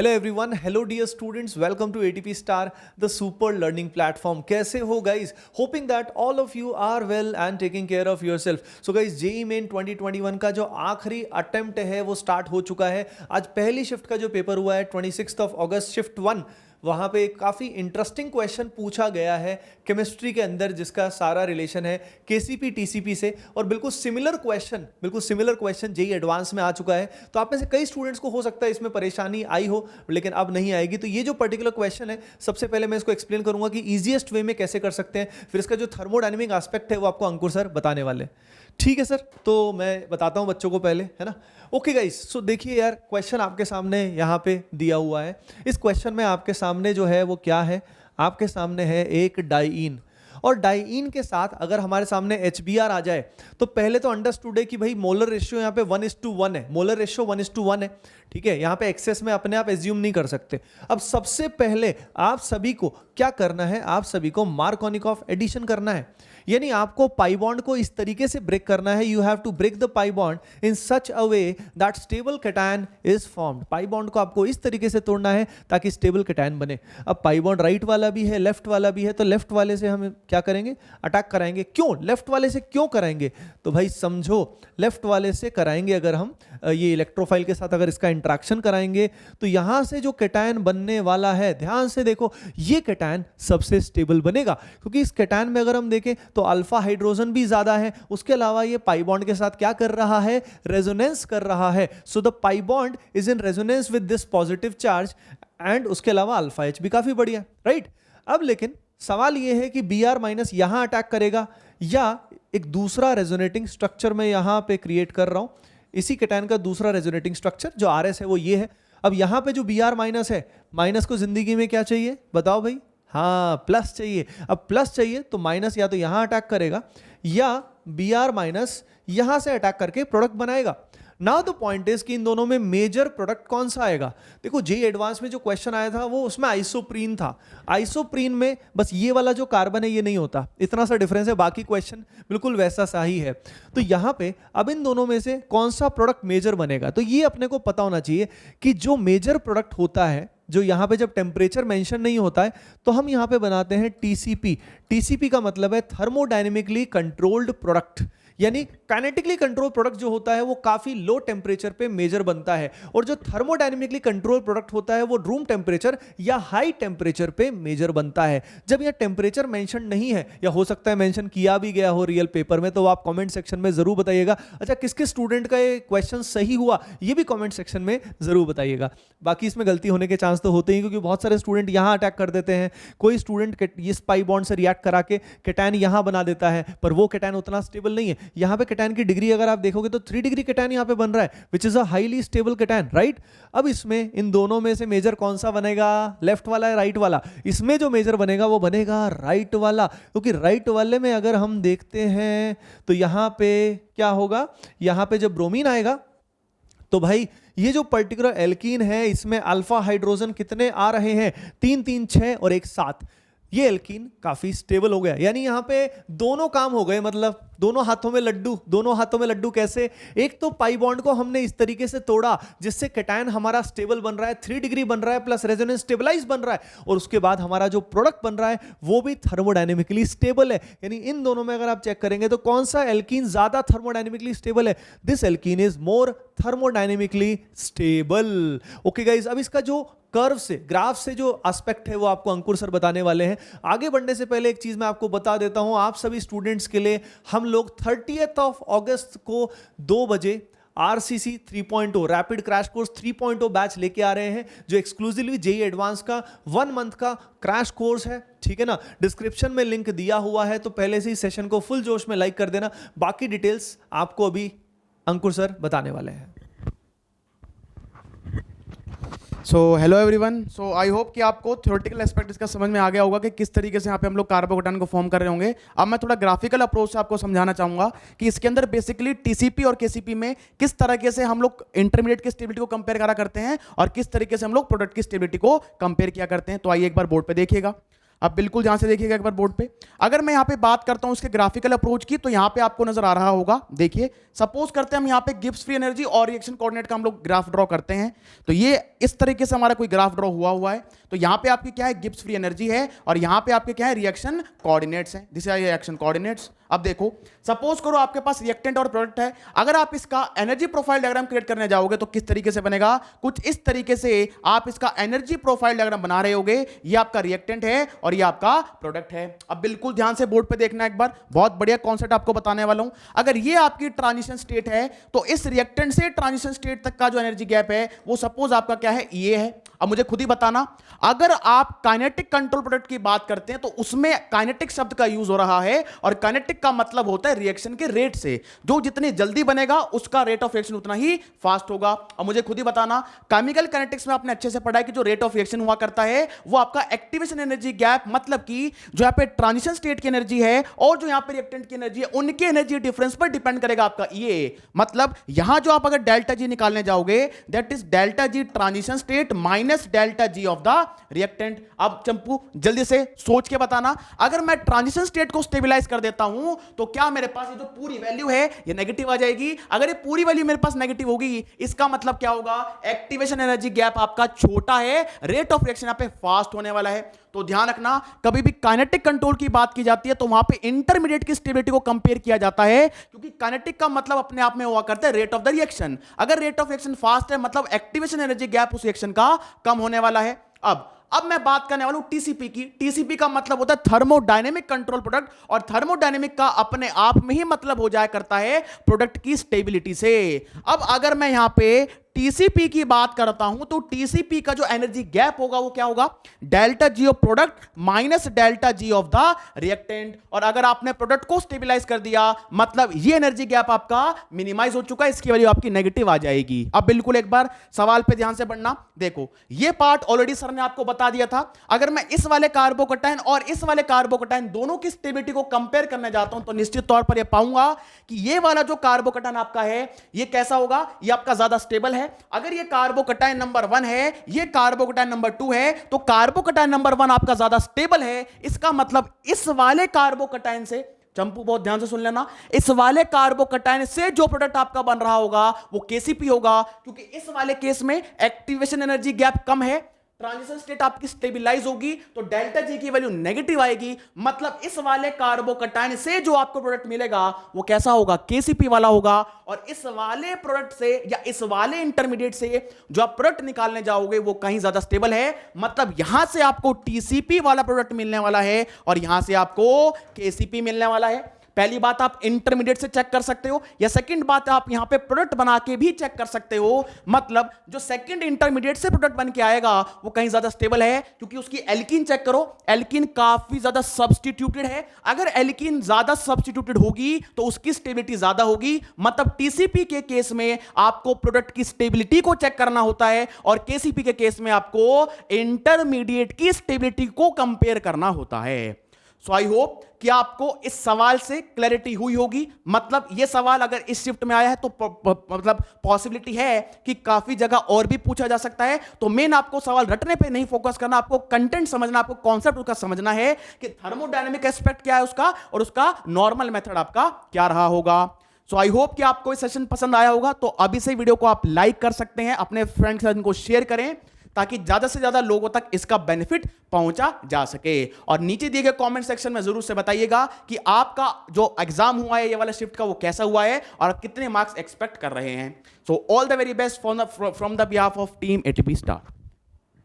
Hello everyone, hello dear students, welcome to ATP star the super learning platform. कैसे हो guys? Hoping that all of you are well and taking care of yourself. So guys, JEE Main 2021 का जो आखिरी attempt है वो start हो चुका है। आज पहली शिफ्ट का जो पेपर हुआ है 26 अगस्त शिफ्ट 1, वहाँ पे काफ़ी इंटरेस्टिंग क्वेश्चन पूछा गया है केमिस्ट्री के अंदर, जिसका सारा रिलेशन है केसीपी टीसीपी से। और बिल्कुल सिमिलर क्वेश्चन जेईई एडवांस में आ चुका है। तो आप में से कई स्टूडेंट्स को हो सकता है इसमें परेशानी आई हो, लेकिन अब नहीं आएगी। तो ये जो पर्टिकुलर क्वेश्चन है, सबसे पहले मैं इसको एक्सप्लेन करूंगा कि ईजिएस्ट वे में कैसे कर सकते हैं, फिर इसका जो थर्मोडायनेमिक एस्पेक्ट है वो आपको अंकुर सर बताने वाले। ठीक है सर, तो मैं बताता हूँ बच्चों को पहले, है ना। ओके गाइस, सो देखिए यार, क्वेश्चन आपके सामने यहाँ पे दिया हुआ है। इस क्वेश्चन में आपके सामने जो है वो क्या है, आपके सामने है एक डाइईन, और डाइईन के साथ अगर हमारे सामने HBr आ जाए तो पहले तो अंडरस्टूड है कि भाई मोलर रेशियो यहाँ पे 1:1 है, मोलर रेशियो 1:1 है। ठीक है, यहाँ पे एक्सेस में अपने आप एज्यूम नहीं कर सकते। अब सबसे पहले आप सभी को क्या करना है, आप सभी को मार्कोनिकॉफ एडिशन करना है, यानी आपको पाई बॉन्ड को इस तरीके से ब्रेक करना है। You have to break the pi bond in such a way that stable cation is formed. Pi bond को आपको इस तरीके से तोड़ना है ताकि स्टेबल कैटायन बने। अब पाई बॉन्ड राइट वाला भी है, लेफ्ट वाला भी है, तो लेफ्ट वाले से हम क्या करेंगे, अटैक कराएंगे। क्यों लेफ्ट वाले से क्यों कराएंगे, तो भाई समझो, लेफ्ट वाले से कराएंगे अगर हम ये इलेक्ट्रोफाइल के साथ अगर इसका इंटरेक्शन कराएंगे तो यहां से जो कैटायन बनने वाला है, ध्यान से देखो, ये कैटायन सबसे स्टेबल बनेगा, क्योंकि इस कैटायन में अगर हम देखें तो अल्फा हाइड्रोजन भी ज्यादा है। उसके अलावा ये पाई बॉन्ड के साथ क्या कर रहा है, रेजोनेंस कर रहा है। So the pi bond is in resonance with this positive charge, and उसके अलावा अल्फा एच भी काफी बढ़िया, राइट। अब लेकिन सवाल यह है कि Br- यहां अटैक करेगा या एक दूसरा रेजोनेटिंग स्ट्रक्चर मैं यहां पे क्रिएट कर रहा हूं। इसी कैटायन का दूसरा रेजोनेटिंग स्ट्रक्चर जो RS है वो ये है। अब यहां पे जो Br- है, माइनस को जिंदगी में क्या चाहिए बताओ भाई, हाँ प्लस चाहिए। अब प्लस चाहिए तो माइनस या तो यहां अटैक करेगा या Br- यहां से अटैक करके प्रोडक्ट बनाएगा। नाउ द पॉइंट इज कि इन दोनों में मेजर प्रोडक्ट कौन सा आएगा। देखो, जेईई एडवांस में जो क्वेश्चन आया था वो उसमें आइसोप्रीन था। आइसोप्रीन में बस ये वाला जो कार्बन है ये नहीं होता, इतना सा डिफरेंस है, बाकी क्वेश्चन बिल्कुल वैसा सा ही है। तो यहां पे अब इन दोनों में से कौन सा प्रोडक्ट मेजर बनेगा, तो ये अपने को पता होना चाहिए कि जो मेजर प्रोडक्ट होता है, जो यहां पे जब टेम्परेचर मेंशन नहीं होता है तो हम यहां पे बनाते हैं टीसीपी। टीसीपी का मतलब है थर्मोडायनेमिकली कंट्रोल्ड प्रोडक्ट, यानी काइनेटिकली कंट्रोल प्रोडक्ट जो होता है वो काफी लो टेम्परेचर पे मेजर बनता है, और जो थर्मोडायनेमिकली कंट्रोल प्रोडक्ट होता है वो रूम टेम्परेचर या हाई टेम्परेचर पे मेजर बनता है। जब यह टेम्परेचर मेंशन नहीं है, या हो सकता है मेंशन किया भी गया हो रियल पेपर में, तो आप कमेंट सेक्शन में जरूर बताइएगा। अच्छा, किस किस स्टूडेंट का ये क्वेश्चन सही हुआ ये भी कमेंट सेक्शन में जरूर बताइएगा। बाकी इसमें गलती होने के चांस तो होते ही, क्योंकि बहुत सारे स्टूडेंट यहां अटैक कर देते हैं। कोई स्टूडेंट इस पाई बॉन्ड से रिएक्ट करा के कैटायन यहां बना देता है, पर वो कैटायन उतना स्टेबल नहीं है। यहां पे कैटायन की डिग्री अगर आप देखोगे तो 3 डिग्री कैटायन यहां पे बन रहा है, which is a highly stable cation, right. अब इसमें इन दोनों में से मेजर कौन सा बनेगा, लेफ्ट वाला या राइट वाला? इसमें जो मेजर बनेगा वो बनेगा राइट वाला, क्योंकि राइट वाले में अगर हम देखते हैं तो यहां पे क्या होगा, यहां पे जब ब्रोमीन आएगा तो भाई ये जो पर्टिकुलर एल्कीन है इसमें अल्फा हाइड्रोजन कितने आ रहे हैं, 3 3 6 और 1 7। ये एल्कीन काफी स्टेबल हो गया, यानी यहां पे दोनों काम हो गए, मतलब दोनों हाथों में लड्डू। दोनों हाथों में लड्डू कैसे? एक तो पाई बॉन्ड को हमने इस तरीके से तोड़ा जिससे कैटायन हमारा स्टेबल बन रहा है, 3 डिग्री बन रहा है, प्लस रेजोनेंस स्टेबलाइज बन रहा है, और उसके बाद हमारा जो प्रोडक्ट बन रहा है वो भी थर्मोडायनेमिकली स्टेबल है। यानी इन दोनों में अगर आप चेक करेंगे तो कौन सा एल्कीन ज्यादा थर्मोडायनेमिकली स्टेबल है, this alkene is more thermodynamically stable. Okay guys, अब इसका जो कर्व से, ग्राफ से जो एस्पेक्ट है वो आपको अंकुर सर बताने वाले हैं। आगे बढ़ने से पहले एक चीज मैं आपको बता देता हूं, आप सभी स्टूडेंट्स के लिए हम लोग 30 अगस्त को 2 बजे RCC 3.0 rapid crash course 3.0 batch लेके आ रहे हैं, जो एक्सक्लूसिवली जेईई एडवांस का 1 मंथ का क्रैश कोर्स है। ठीक है ना, डिस्क्रिप्शन में लिंक दिया हुआ है, तो पहले से ही सेशन को फुल जोश में लाइक कर देना। बाकी डिटेल्स आपको अभी अंकुर सर बताने वाले हैं। So hello everyone, so I hope कि आपको थ्योरेटिकल एस्पेक्ट इसका समझ में आ गया होगा कि किस तरीके से यहाँ पे हम लोग कार्बोकेटायन को फॉर्म कर रहे होंगे। अब मैं थोड़ा ग्राफिकल अप्रोच से आपको समझाना चाहूंगा कि इसके अंदर बेसिकली टीसीपी और केसीपी में किस तरीके से हम लोग इंटरमीडिएट की स्टेबिलिटी को कंपेयर करा करते हैं और किस तरीके से हम लोग प्रोडक्ट की स्टेबिलिटी को कंपेयर किया करते हैं। तो आइए एक बार बोर्ड पे देखिएगा। अब बिल्कुल ध्यान से देखिएगा एक बार बोर्ड पे। अगर मैं यहाँ पे बात करता हूँ इसके ग्राफिकल अप्रोच की, तो यहाँ पे आपको नजर आ रहा होगा, देखिए सपोज करते हैं हम यहाँ पे गिब्स फ्री एनर्जी और रिएक्शन कोऑर्डिनेट का हम लोग ग्राफ ड्रॉ करते हैं। तो ये इस तरीके से हमारा कोई ग्राफ ड्रॉ हुआ है। तो यहाँ पे आपकी क्या है, गिब्स फ्री एनर्जी है, और यहाँ पे आपके क्या है, रिएक्शन कोऑर्डिनेट्स हैं। This are reaction coordinates. अब देखो सपोज करो आपके पास रिएक्टेंट और प्रोडक्ट है, अगर आप इसका एनर्जी प्रोफाइल डायग्राम क्रिएट करने जाओगे तो किस तरीके से बनेगा, कुछ इस तरीके से आप इसका एनर्जी प्रोफाइल डायग्राम बना रहे होगे। ये आपका रिएक्टेंट है और ये आपका प्रोडक्ट है। अब बिल्कुल ध्यान से बोर्ड पे देखना एक बार, बहुत बढ़िया कॉन्सेप्ट आपको बताने वाला हूं। अगर ये आपकी ट्रांजिशन स्टेट है तो इस रिएक्टेंट से ट्रांजिशन स्टेट तक का जो एनर्जी गैप है वो सपोज आपका क्या है, ये है। अब मुझे खुद ही बताना, अगर आप काइनेटिक कंट्रोल प्रोडक्ट की बात करते हैं तो उसमें काइनेटिक शब्द का यूज हो रहा है, और काइनेटिक का मतलब होता है रिएक्शन के रेट से, जो जितनी जल्दी बनेगा उसका रेट ऑफ रिएक्शन उतना ही फास्ट होगा। अब मुझे खुद ही बताना, केमिकल काइनेटिक्स में आपने अच्छे से पढ़ा है कि जो रेट ऑफ रिएक्शन हुआ करता है वो आपका एक्टिवेशन एनर्जी गैप, मतलब कि जो यहां पे ट्रांजिशन स्टेट की एनर्जी है और जो यहां पे रिएक्टेंट की एनर्जी है उनके एनर्जी डिफरेंस पर डिपेंड करेगा आपका ये। मतलब यहां जो आप अगर डेल्टा जी निकालने जाओगे, that is delta G transition state minus delta G of the reactant. अब चंपू जल्दी से सोच के बताना, अगर मैं ट्रांजिशन स्टेट को स्टेबलाइज कर देता हूं तो क्या मेरे पास ये जो पूरी वैल्यू है ये नेगेटिव आ जाएगी। अगर ये पूरी वैल्यू मेरे पास नेगेटिव होगी, इसका मतलब क्या होगा, एक्टिवेशन एनर्जी गैप आपका छोटा है, रेट ऑफ रिएक्शन यहां पे फास्ट होने वाला है। तो ध्यान रखना, कभी भी काइनेटिक कंट्रोल की बात की जाती है तो वहां पे इंटरमीडिएट की स्टेबिलिटी को कंपेयर किया जाता है, क्योंकि काइनेटिक का मतलब अपने आप में हुआ करता है रेट ऑफ द रिएक्शन। अगर रेट ऑफ रिएक्शन फास्ट है मतलब एक्टिवेशन एनर्जी गैप उस रिएक्शन का कम होने वाला है। अब मैं बात करने वाला हूं टीसीपी की। टीसीपी का मतलब होता है थर्मोडायनेमिक कंट्रोल प्रोडक्ट, और थर्मोडायनेमिक का अपने आप में ही मतलब हो जाया करता है प्रोडक्ट की स्टेबिलिटी से। अब अगर मैं यहां पे टीसीपी की बात करता हूं तो टीसीपी का जो एनर्जी गैप होगा वो क्या होगा, delta G of product minus delta G of the reactant. और अगर आपने प्रोडक्ट को स्टेबलाइज कर दिया मतलब ये एनर्जी गैप आपका मिनिमाइज हो चुका है, इसकी वैल्यू आपकी नेगेटिव आ जाएगी। अब बिल्कुल एक बार सवाल पे ध्यान से पढ़ना, देखो ये पार्ट ऑलरेडी सर ने आपको बता दिया था। अगर मैं इस वाले कार्बोकटायन और इस वाले कार्बोकटायन दोनों की स्टेबिलिटी को कंपेयर करने जाता हूं तो निश्चित तौर पर यह पाऊंगा कि ये वाला जो कार्बोकटायन आपका है ये कैसा होगा, ये आपका ज्यादा स्टेबल है। अगर ये कार्बोकटायन नंबर 1 है, ये कार्बोकटायन नंबर 2 है, तो कार्बोकटायन नंबर 1 आपका ज्यादा स्टेबल है। इसका मतलब इस वाले कार्बोकटायन से, चंपू बहुत ध्यान से सुन लेना, इस वाले कार्बोकटायन से जो प्रोडक्ट आपका बन रहा होगा वो केसीपी होगा, क्योंकि इस वाले केस में एक्टिवेशन एनर्जी गैप कम है, ट्रांजिशन स्टेट आपकी स्टेबलाइज होगी तो डेल्टा जी की वैल्यू नेगेटिव आएगी। मतलब इस वाले कार्बोकटायन से जो आपको प्रोडक्ट मिलेगा वो कैसा होगा, केसीपी वाला होगा। और इस वाले प्रोडक्ट से या इस वाले इंटरमीडिएट से जो आप प्रोडक्ट निकालने जाओगे वो कहीं ज्यादा स्टेबल है, मतलब यहां से आपको टीसीपी वाला प्रोडक्ट मिलने वाला है और यहां से आपको केसीपी मिलने वाला है। पहली बात आप इंटरमीडिएट से चेक कर सकते हो, या सेकंड बात आप यहां पे प्रोडक्ट बना के भी चेक कर सकते हो। मतलब जो सेकंड इंटरमीडिएट से प्रोडक्ट बन के आएगा वो कहीं ज्यादा स्टेबल है, क्योंकि उसकी एल्कीन चेक करो, एल्कीन काफी ज्यादा सब्स्टिट्यूटेड है। अगर एल्कीन ज्यादा सब्स्टिट्यूटेड होगी तो उसकी स्टेबिलिटी ज्यादा होगी। मतलब टीसीपी के केस में आपको प्रोडक्ट की स्टेबिलिटी को चेक करना होता है और केसीपी के केस में आपको इंटरमीडिएट की स्टेबिलिटी को कंपेयर करना होता है। सो आई होप कि आपको इस सवाल से क्लैरिटी हुई होगी। मतलब ये सवाल अगर इस शिफ्ट में आया है तो मतलब पॉसिबिलिटी है कि काफी जगह और भी पूछा जा सकता है। तो मेन आपको सवाल रटने पे नहीं फोकस करना, आपको कंटेंट समझना, आपको कॉन्सेप्ट उसका समझना है कि थर्मोडायनेमिक एस्पेक्ट क्या है उसका और उसका नॉर्मल मेथड आपका क्या रहा होगा। सो आई होप कि आपको ये सेशन पसंद आया होगा। तो अभी से वीडियो को आप लाइक कर सकते हैं, अपने फ्रेंड के साथ इनको शेयर करें ताकि ज्यादा से ज्यादा लोगों तक इसका बेनिफिट पहुंचा जा सके। और नीचे दिए गए कमेंट सेक्शन में जरूर से बताइएगा कि आपका जो एग्जाम हुआ है ये वाला शिफ्ट का वो कैसा हुआ है और आप कितने मार्क्स एक्सपेक्ट कर रहे हैं। So all the very best from the behalf of team ATP star.